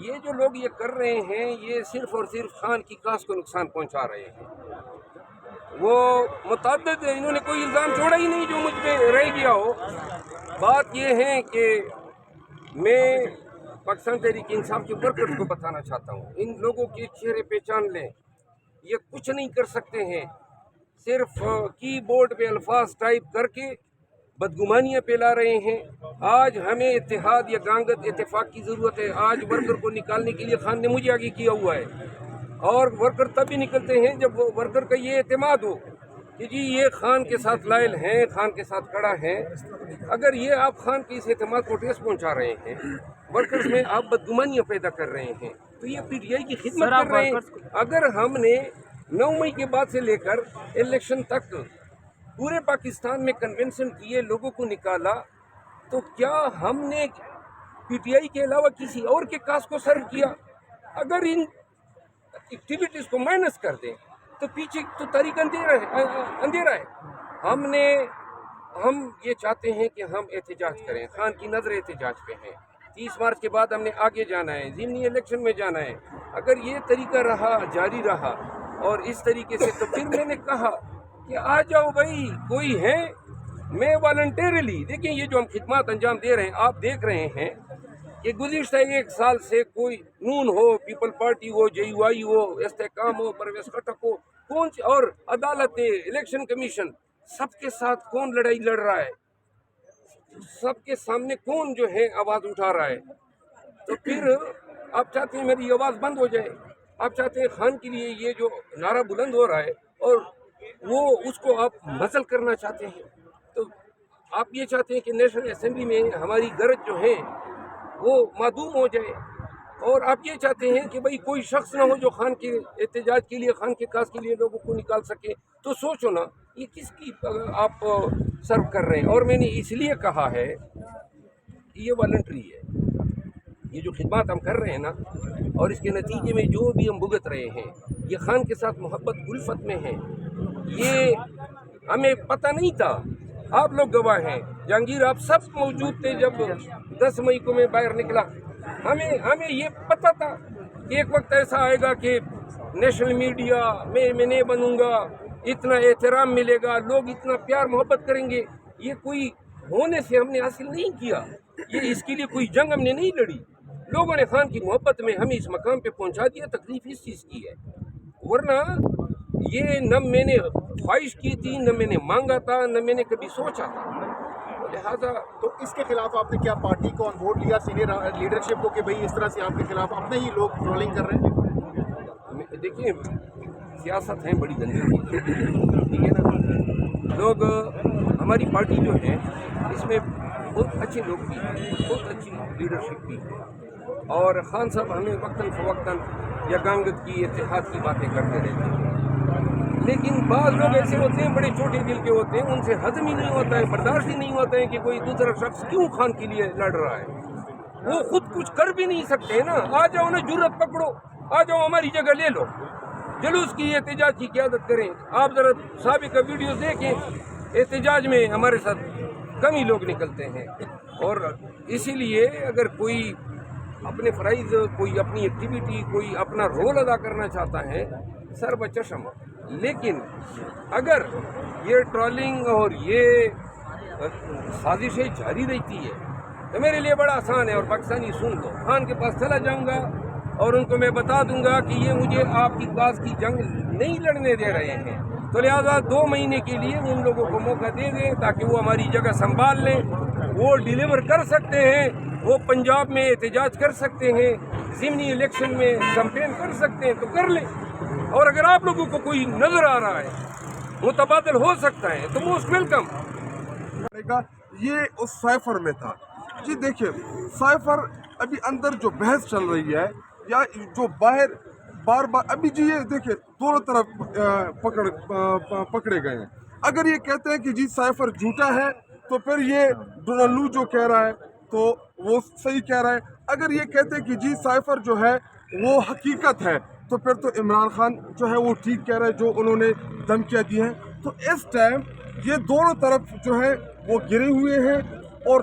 یہ جو لوگ یہ کر رہے ہیں یہ صرف اور صرف خان کی کاس کو نقصان پہنچا رہے ہیں. وہ متعدد انہوں نے کوئی الزام چھوڑا ہی نہیں جو مجھ پہ رہ گیا ہو. بات یہ ہے کہ میں پاکستان تحریک انصاف کے ورکرز کو بتانا چاہتا ہوں، ان لوگوں کے چہرے پہچان لیں. یہ کچھ نہیں کر سکتے ہیں، صرف کی بورڈ پہ الفاظ ٹائپ کر کے بدگمانیاں پھیلا رہے ہیں. آج ہمیں اتحاد یا گانگت اتفاق کی ضرورت ہے. آج ورکر کو نکالنے کے لیے خان نے مجھے آگے کیا ہوا ہے، اور ورکر تب بھی نکلتے ہیں جب وہ ورکر کا یہ اعتماد ہو کہ جی یہ خان کے ساتھ لائل ہیں، خان کے ساتھ کڑا ہیں. اگر یہ آپ خان کے اس اعتماد کو ٹھیس پہنچا رہے ہیں، ورکرز میں آپ بدگمانیاں پیدا کر رہے ہیں، تو یہ پی ٹی آئی کی خدمت کر رہے ہیں. اگر ہم نے 9 مئی کے بعد سے لے کر الیکشن تک پورے پاکستان میں کنونشن کیے، لوگوں کو نکالا، تو کیا ہم نے پی ٹی آئی کے علاوہ کسی اور کے کاس کو سرو کیا؟ اگر ان ایکٹیویٹیز کو مائنس کر دیں تو پیچھے تو تاریخ اندھیرا ہے. ہم یہ چاہتے ہیں کہ ہم احتجاج کریں. خان کی نظر احتجاج پہ ہے. 30 مارچ کے بعد ہم نے آگے جانا ہے، ضمنی الیکشن میں جانا ہے. اگر یہ طریقہ رہا، جاری رہا اور اس طریقے سے، تو پھر میں نے کہا کہ آ جاؤ بھائی، کوئی ہے. میں والنٹیرلی، دیکھیں یہ جو ہم خدمات انجام دے رہے ہیں، آپ دیکھ رہے ہیں کہ گزشتہ 1 سال سے کوئی نون ہو، پیپل پارٹی ہو، جے یو آئی ہو، استحکام ہو، پرویز خٹک ہو، کون اور عدالت، الیکشن کمیشن، سب کے ساتھ کون لڑائی لڑ رہا ہے؟ سب کے سامنے کون جو ہے آواز اٹھا رہا ہے؟ تو پھر آپ چاہتے ہیں میری آواز بند ہو جائے؟ آپ چاہتے ہیں خان کے لیے یہ جو نعرہ بلند ہو رہا ہے اور وہ اس کو آپ مزل کرنا چاہتے ہیں؟ تو آپ یہ چاہتے ہیں کہ نیشنل اسمبلی میں ہماری گرج جو ہے وہ معدوم ہو جائے، اور آپ یہ چاہتے ہیں کہ بھئی کوئی شخص نہ ہو جو خان کے احتجاج کے لیے، خان کے کاس کے لیے لوگوں کو نکال سکے. تو سوچو نا، یہ کس کی آپ سرو کر رہے ہیں؟ اور میں نے اس لیے کہا ہے کہ یہ والنٹری ہے. یہ جو خدمات ہم کر رہے ہیں نا، اور اس کے نتیجے میں جو بھی ہم بھگت رہے ہیں، یہ خان کے ساتھ محبت الفت میں ہے. یہ ہمیں پتہ نہیں تھا، آپ لوگ گواہ ہیں، جہانگیر آپ سب موجود تھے جب 10 مئی کو میں باہر نکلا. ہمیں یہ پتہ تھا کہ ایک وقت ایسا آئے گا کہ نیشنل میڈیا میں نہیں بنوں گا، اتنا احترام ملے گا، لوگ اتنا پیار محبت کریں گے. یہ کوئی ہونے سے ہم نے حاصل نہیں کیا، یہ اس کے لیے کوئی جنگ ہم نے نہیں لڑی. لوگوں نے خان کی محبت میں ہمیں اس مقام پہ پہنچا دیا. تکلیف اس چیز کی ہے، ورنہ یہ نہ میں نے خواہش کی تھی، نہ میں نے مانگا تھا، نہ میں نے کبھی سوچا تھا. لہٰذا تو اس کے خلاف آپ نے کیا پارٹی کو آن بورڈ لیا، سینئر لیڈرشپ کو، کہ بھئی اس طرح سے آپ کے خلاف اپنے ہی لوگ ٹرولنگ کر رہے ہیں؟ دیکھیں، سیاست ہے بڑی گندی چیز، ٹھیک ہے نا. لوگ، ہماری پارٹی جو ہے اس میں بہت اچھے لوگ بھی ہیں، بہت اچھی لیڈرشپ بھی ہے، اور خان صاحب ہمیں وقتاً فوقتاً یا گانگت کی، اتحاد کی باتیں کرتے رہتے ہیں. لیکن بعض لوگ ایسے ہوتے ہیں، بڑے چھوٹے دل کے ہوتے ہیں، ان سے ہضم ہی نہیں ہوتا ہے، برداشت ہی نہیں ہوتا ہے کہ کوئی دوسرا شخص کیوں خان کے لیے لڑ رہا ہے. وہ خود کچھ کر بھی نہیں سکتے نا. آ جاؤ نا، جرت پکڑو، آ جاؤ ہماری جگہ لے لو، جلوس کی، احتجاج کی قیادت کریں. آپ ذرا سابقہ ویڈیوز دیکھیں، احتجاج میں ہمارے ساتھ کم ہی لوگ نکلتے ہیں. اور اسی لیے اگر کوئی اپنے فرائض، کوئی اپنی ایکٹیویٹی، کوئی اپنا رول ادا کرنا چاہتا ہے، سر بچشم. لیکن اگر یہ ٹرولنگ اور یہ سازشیں جاری رہتی ہے تو میرے لیے بڑا آسان ہے. اور پاکستانی سن لو، خان کے پاس چلا جاؤں گا اور ان کو میں بتا دوں گا کہ یہ مجھے آپ کی کاس کی جنگ نہیں لڑنے دے رہے ہیں، تو لہٰذا 2 مہینے کے لیے ان لوگوں کو موقع دے دیں تاکہ وہ ہماری جگہ سنبھال لیں. وہ ڈیلیور کر سکتے ہیں، وہ پنجاب میں احتجاج کر سکتے ہیں، ضمنی الیکشن میں کمپین کر سکتے ہیں، تو کر لیں. اور اگر آپ لوگوں کو کوئی نظر آ رہا ہے متبادل ہو سکتا ہے تو موسٹ ویلکم. یہ اس سائفر میں تھا. جی دیکھیں، سائفر ابھی اندر جو بحث چل رہی ہے یا جو باہر بار بار، ابھی جی یہ دیکھیں دونوں طرف پکڑے گئے ہیں. اگر یہ کہتے ہیں کہ جی سائفر جھوٹا ہے تو پھر یہ ڈونلڈ جو کہہ رہا ہے تو وہ صحیح کہہ رہا ہے. اگر یہ کہتے ہیں کہ جی سائفر جو ہے وہ حقیقت ہے تو پھر تو عمران خان جو ہے وہ ٹھیک کہہ رہا ہے جو انہوں نے دھمکیاں دی ہیں. تو اس ٹائم یہ دونوں طرف جو ہے وہ گرے ہوئے ہیں. اور